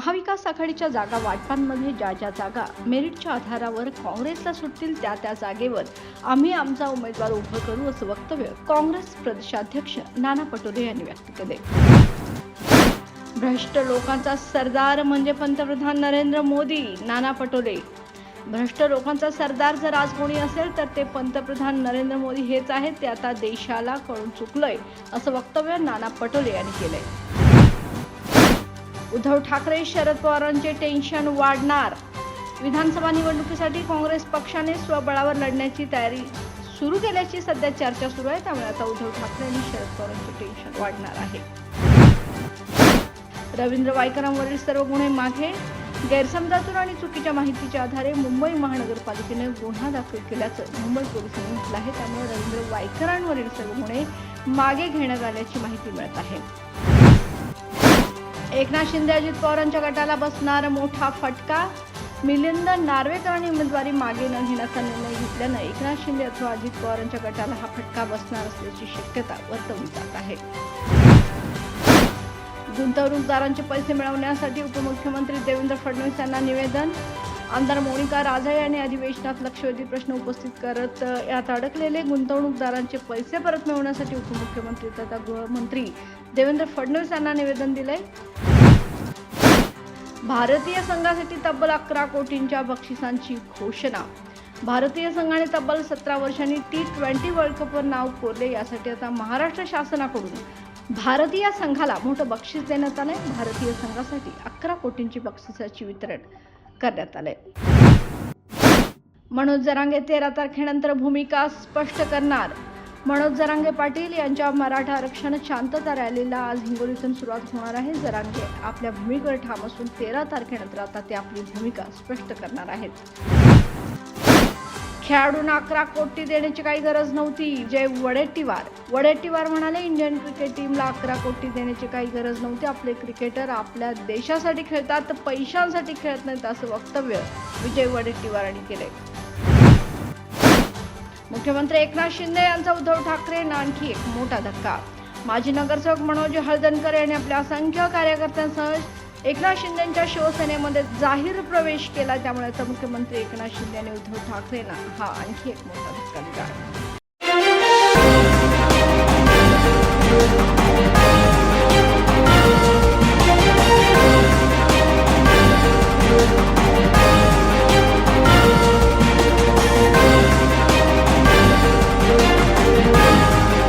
महाविकास आघाडीच्या जागा वाटपांमध्ये ज्या जागा मेरिटच्या आधारावर काँग्रेसला सुटतील त्या जागेवर आम्ही आमचा उमेदवार उभा करू असं वक्तव्य काँग्रेस प्रदेशाध्यक्ष नाना पटोले यांनी व्यक्त केले। भ्रष्ट लोकांचा सरदार म्हणजे पंतप्रधान नरेंद्र मोदी। नाना पटोले, भ्रष्ट लोकांचा सरदार जर आज कोणी असेल तर ते पंतप्रधान नरेंद्र मोदी हेच आहेत। ते आता देशाला कळून चुकलंय असं वक्तव्य नाना पटोले यांनी केलंय। उद्धव ठाकरे, शरद पवारांचे टेन्शन वाढणार। विधानसभा निवडणुकीसाठी काँग्रेस पक्षाने स्वबळावर लढण्याची तयारी सुरू केल्याची सध्या चर्चा सुरू आहे। त्यामुळे आता उद्धव ठाकरे आणि शरद पवारांचे टेन्शन वाढणार आहे। रवींद्र वायकरांवरील सर्व गुन्हे मागे। गैरसमजातून आणि चुकीच्या माहितीच्या आधारे मुंबई महानगरपालिकेने गुन्हा दाखल केल्याचं मुंबई पोलिसांनी म्हटलं आहे। त्यामुळे रवींद्र वायकरांवरील सर्व गुन्हे मागे घेण्यात आल्याची माहिती मिळत आहे। एकनाथ शिंदे अजित पवारांच्या गटाला बसणार मोठा फटका। मिलिंद नार्वेकरांनी उमेदवारी मागे न घेण्याचा निर्णय घेतल्यानं एकनाथ शिंदे अथवा अजित पवारांच्या गटाला हा फटका बसणार असल्याची शक्यता वर्तवली जात आहे। गुंतवणूकदारांचे पैसे मिळवण्यासाठी उपमुख्यमंत्री देवेंद्र फडणवीस यांना निवेदन। आमदार मोनिका राजा यांनी अधिवेशनात लक्षवेधी प्रश्न उपस्थित करत यात अडकलेले गुंतवणूकदारांचे पैसे परत मिळवण्यासाठी उपमुख्यमंत्री तथा गृहमंत्री देवेंद्र फडणवीस यांना निवेदन दिले। भारतीय संघासाठी तब्बल 11 कोटींच्या बक्षिसांची घोषणा। भारतीय संघाने तब्बल 17 वर्षांनी T20 वर्ल्ड कपवर नाव कोरले। यासाठी आता महाराष्ट्र शासनाकडून भारतीय संघाला मोठं बक्षीस देण्यात आलंय। भारतीय संघासाठी 11 कोटींची बक्षिसाची वितरण करण्यात आले। मनोज जरांगे 13 तारखेनंतर भूमिका स्पष्ट करणार। मनोज जरांगे पाटील यांच्या मराठा आरक्षण शांतता रॅलीला आज हिंगोलीतून सुरुवात होणार आहे। जरांगे आपल्या भूमिकेवर ठाम असून 13 तारखेनंतर आता ते आपली भूमिका स्पष्ट करणार आहेत। खेळाडूंना 11 कोटी देण्याची काही गरज नव्हती। जय वडेट्टीवार म्हणाले, इंडियन क्रिकेट टीमला 11 कोटी देण्याची काही गरज नव्हती। आपले क्रिकेटर आपल्या देशासाठी खेळतात, तर पैशांसाठी खेळत नाहीत असं वक्तव्य विजय वडेट्टीवारांनी केले। मुख्यमंत्री एकनाथ शिंदे यांचा उद्धव ठाकरेंना आणखी एक मोठा धक्का। माजी नगरसेवक मनोज हळदणकर यांनी आपल्या असंख्य कार्यकर्त्यांसह एकनाथ शिंदेंच्या शिवसेनेमध्ये जाहीर प्रवेश केला। त्यामुळे आता मुख्यमंत्री एकनाथ शिंदे आणि उद्धव ठाकरेंना हा आणखी एक मोठा धक्का दिला।